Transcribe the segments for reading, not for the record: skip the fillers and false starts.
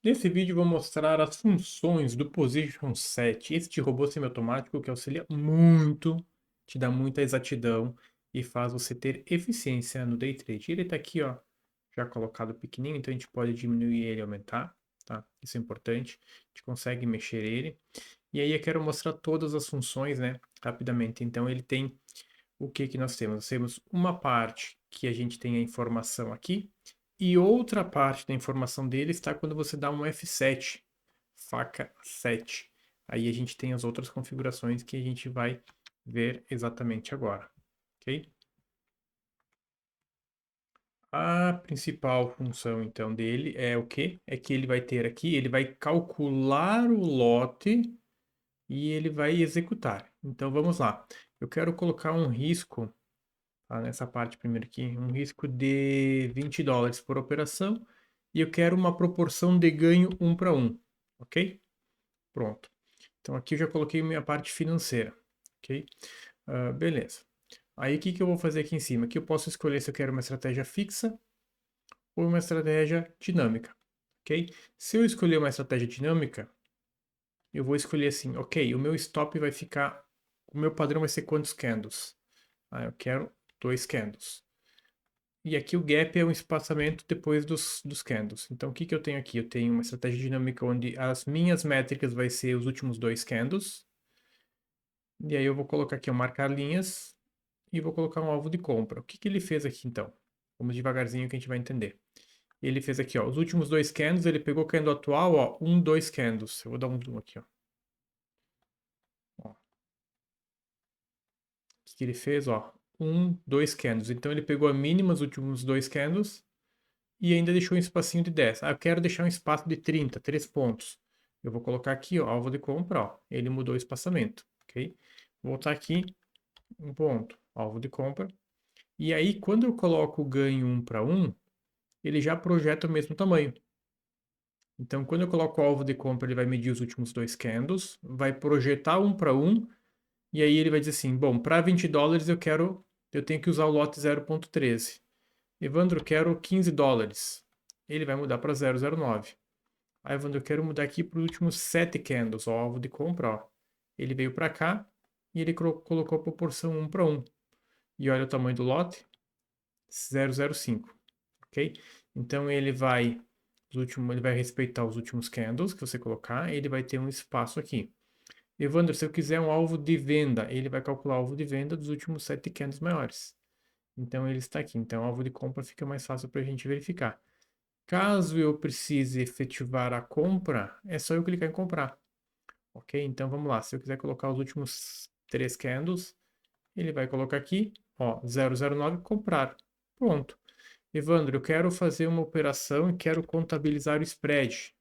Nesse vídeo vou mostrar as funções do Position Set, este robô semiautomático que auxilia muito, te dá muita exatidão e faz você ter eficiência no day trade. Ele está aqui, ó, já colocado pequenininho, então a gente pode diminuir ele e aumentar, tá? Isso é importante. A gente consegue mexer ele. E aí eu quero mostrar todas as funções, né, rapidamente. Então ele tem o que que nós temos? Nós temos uma parte que a gente tem a informação aqui, e outra parte da informação dele está quando você dá um F7, faca 7. Aí a gente tem as outras configurações que a gente vai ver exatamente agora, ok? A principal função, então, dele é o quê? É que ele vai ter aqui, ele vai calcular o lote e ele vai executar. Então, vamos lá. Eu quero colocar um risco, tá, nessa parte primeiro aqui, um risco de $20 por operação e eu quero uma proporção de ganho 1 para 1, ok? Pronto. Então aqui eu já coloquei minha parte financeira, ok? Beleza. Aí o que que eu vou fazer aqui em cima? Aqui eu posso escolher se eu quero uma estratégia fixa ou uma estratégia dinâmica, ok? Se eu escolher uma estratégia dinâmica, eu vou escolher assim, ok, o meu stop vai ficar, o meu padrão vai ser quantos candles? Eu quero 2 candles. E aqui o gap é um espaçamento depois dos candles. Então, o que que eu tenho aqui? Eu tenho uma estratégia dinâmica onde as minhas métricas vai ser os últimos 2 candles. E aí eu vou colocar aqui, marcar linhas e vou colocar um alvo de compra. O que que ele fez aqui, então? Vamos devagarzinho que a gente vai entender. Ele fez aqui, ó, os últimos 2 candles, ele pegou o candle atual, ó, 1, 2 candles. Eu vou dar um zoom aqui, ó. O que que ele fez, ó? 1, 2 candles. Então, ele pegou a mínima, os últimos 2 candles, e ainda deixou um espacinho de 10. Eu quero deixar um espaço de 30, 3 pontos. Eu vou colocar aqui, ó, alvo de compra, ó. Ele mudou o espaçamento, ok? Vou voltar aqui, um ponto, alvo de compra. E aí, quando eu coloco o ganho 1 para 1, ele já projeta o mesmo tamanho. Então, quando eu coloco o alvo de compra, ele vai medir os últimos 2 candles, vai projetar 1 para 1, e aí ele vai dizer assim, bom, para $20 eu tenho que usar o lote 0.13. Evandro, quero $15. Ele vai mudar para 0,09. Aí, Evandro, eu quero mudar aqui para os últimos 7 candles, ó, alvo de compra, ó. Ele veio para cá e ele colocou a proporção 1 para 1. E olha o tamanho do lote, 0,05, ok? Então ele vai respeitar os últimos candles que você colocar, ele vai ter um espaço aqui. Evandro, se eu quiser um alvo de venda, ele vai calcular o alvo de venda dos últimos 7 candles maiores. Então ele está aqui. Então o alvo de compra fica mais fácil para a gente verificar. Caso eu precise efetivar a compra, é só eu clicar em comprar. Ok? Então vamos lá. Se eu quiser colocar os últimos 3 candles, ele vai colocar aqui, ó, 009, comprar. Pronto. Evandro, eu quero fazer uma operação e quero contabilizar o spread.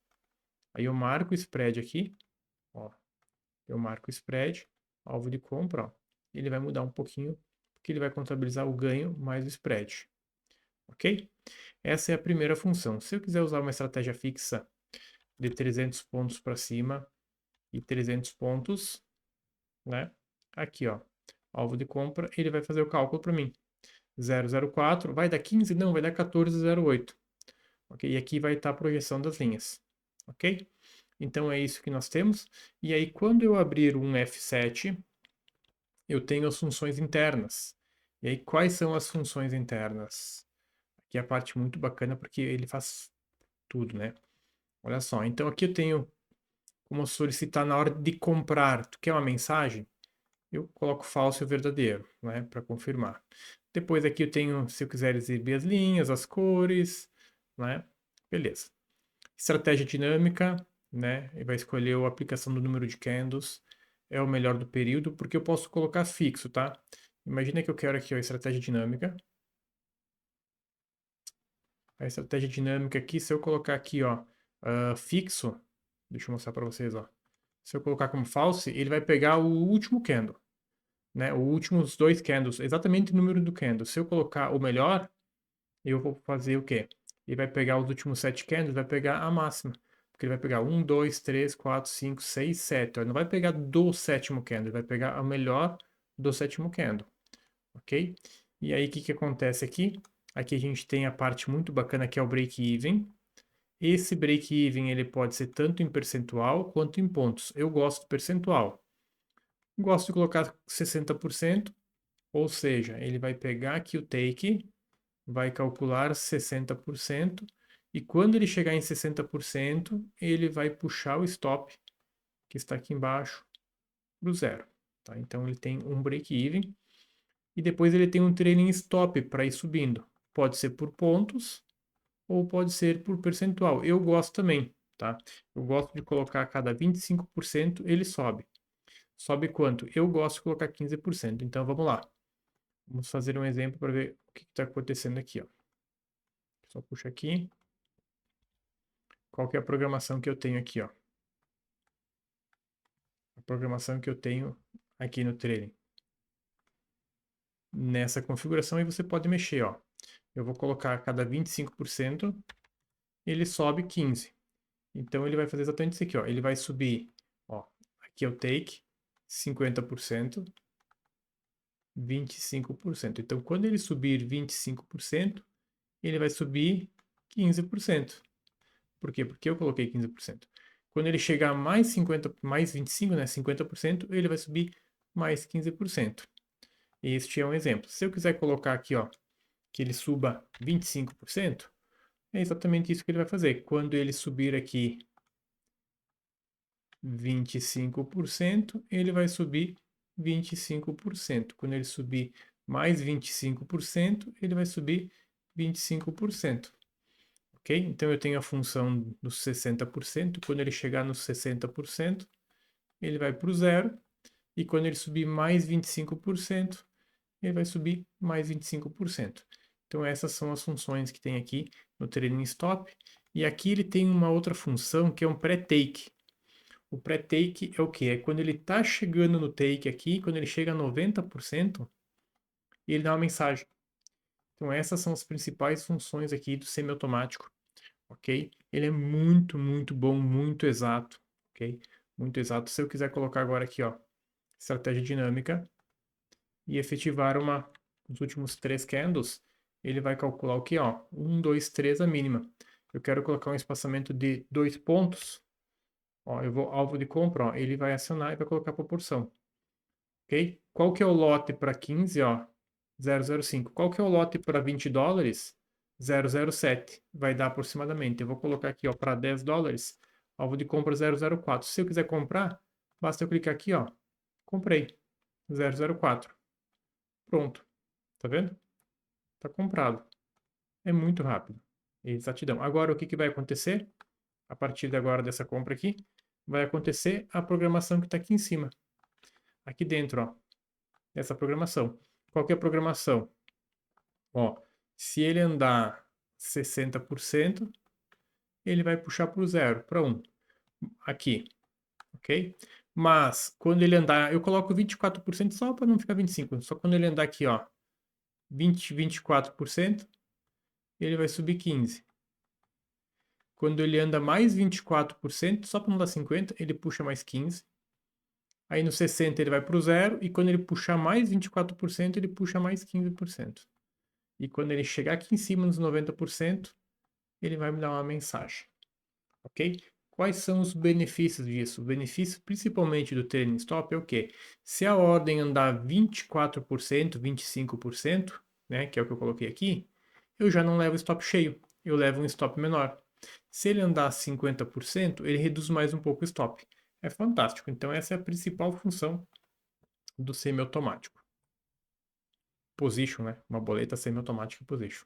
Aí eu marco o spread aqui, ó. Eu marco o spread, alvo de compra, ó. Ele vai mudar um pouquinho, porque ele vai contabilizar o ganho mais o spread. Ok? Essa é a primeira função. Se eu quiser usar uma estratégia fixa de 300 pontos para cima e 300 pontos, né? Aqui, ó, alvo de compra, ele vai fazer o cálculo para mim. 004, vai dar 15? Não, vai dar 14,08. Ok? E aqui vai estar a projeção das linhas. Ok? Então é isso que nós temos. E aí, quando eu abrir um F7, eu tenho as funções internas. E aí, quais são as funções internas? Aqui é a parte muito bacana porque ele faz tudo, né? Olha só, então aqui eu tenho como solicitar na hora de comprar. Tu quer uma mensagem? Eu coloco falso e verdadeiro, né? Para confirmar. Depois aqui eu tenho, se eu quiser exibir as linhas, as cores, né? Beleza. Estratégia dinâmica, né? Ele vai escolher a aplicação do número de candles. É o melhor do período, porque eu posso colocar fixo, tá? Imagina que eu quero aqui a estratégia dinâmica. A estratégia dinâmica aqui, se eu colocar aqui, ó, fixo, deixa eu mostrar para vocês, ó. Se eu colocar como false, ele vai pegar o último candle, né? Os últimos 2 candles, exatamente o número do candle. Se eu colocar o melhor, eu vou fazer o quê? Ele vai pegar os últimos 7 candles, vai pegar a máxima. Porque ele vai pegar 1, 2, 3, 4, 5, 6, 7. Ele não vai pegar do sétimo candle, ele vai pegar a melhor do sétimo candle. Ok? E aí, o que que acontece aqui? Aqui a gente tem a parte muito bacana que é o break-even. Esse break-even ele pode ser tanto em percentual quanto em pontos. Eu gosto de percentual. Gosto de colocar 60%, ou seja, ele vai pegar aqui o take, vai calcular 60%, e quando ele chegar em 60%, ele vai puxar o stop, que está aqui embaixo, para o zero. Tá? Então ele tem um break-even, e depois ele tem um trailing stop para ir subindo. Pode ser por pontos, ou pode ser por percentual. Eu gosto também, tá? Eu gosto de colocar a cada 25% ele sobe. Sobe quanto? Eu gosto de colocar 15%. Então vamos lá. Vamos fazer um exemplo para ver o que está acontecendo aqui, ó. Só puxa aqui. Qual que é a programação que eu tenho aqui, ó? A programação que eu tenho aqui no trailing. Nessa configuração aí você pode mexer, ó. Eu vou colocar a cada 25%, ele sobe 15%. Então ele vai fazer exatamente isso aqui, ó. Ele vai subir, ó, aqui é o take, 50%, 25%. Então quando ele subir 25%, ele vai subir 15%. Por quê? Porque eu coloquei 15%. Quando ele chegar a mais 50, mais 25, né, 50%, ele vai subir mais 15%. Este é um exemplo. Se eu quiser colocar aqui, ó, que ele suba 25%, é exatamente isso que ele vai fazer. Quando ele subir aqui 25%, ele vai subir 25%. Quando ele subir mais 25%, ele vai subir 25%. Ok? Então eu tenho a função dos 60%. Quando ele chegar nos 60%, ele vai para o zero. E quando ele subir mais 25%, ele vai subir mais 25%. Então essas são as funções que tem aqui no trailing stop. E aqui ele tem uma outra função que é um pré-take. O pré-take é o quê? É quando ele está chegando no take aqui, quando ele chega a 90%, ele dá uma mensagem. Então essas são as principais funções aqui do semiautomático, ok? Ele é muito, muito bom, muito exato, ok? Muito exato. Se eu quiser colocar agora aqui, ó, estratégia dinâmica e efetivar os últimos 3 candles, ele vai calcular o que, ó? 1, 2, 3 a mínima. Eu quero colocar um espaçamento de 2 pontos, ó, eu vou alvo de compra, ó, ele vai acionar e vai colocar a proporção, ok? Qual que é o lote para 15, ó? 0,05. Qual que é o lote para 20 dólares? 0,07. Vai dar aproximadamente. Eu vou colocar aqui, ó, para 10 dólares, alvo de compra 0,04. Se eu quiser comprar, basta eu clicar aqui, ó, comprei, 0,04. Pronto. Tá vendo? Tá comprado. É muito rápido. Exatidão. Agora, o que que vai acontecer? A partir de agora dessa compra aqui, vai acontecer a programação que está aqui em cima. Aqui dentro, ó, essa programação. Qual que é a programação? Ó, se ele andar 60%, ele vai puxar para o zero, para 1. Aqui, ok? Mas, quando ele andar, eu coloco 24% só para não ficar 25%. Só quando ele andar aqui, ó, 24%, ele vai subir 15%. Quando ele anda mais 24%, só para não dar 50%, ele puxa mais 15%. Aí no 60% ele vai para o zero, e quando ele puxar mais 24%, ele puxa mais 15%. E quando ele chegar aqui em cima nos 90%, ele vai me dar uma mensagem, ok? Quais são os benefícios disso? O benefício principalmente do trailing stop é o quê? Se a ordem andar 24%, 25%, né, que é o que eu coloquei aqui, eu já não levo stop cheio, eu levo um stop menor. Se ele andar 50%, ele reduz mais um pouco o stop. É fantástico. Então essa é a principal função do semiautomático. Position, né? Uma boleta semiautomática position.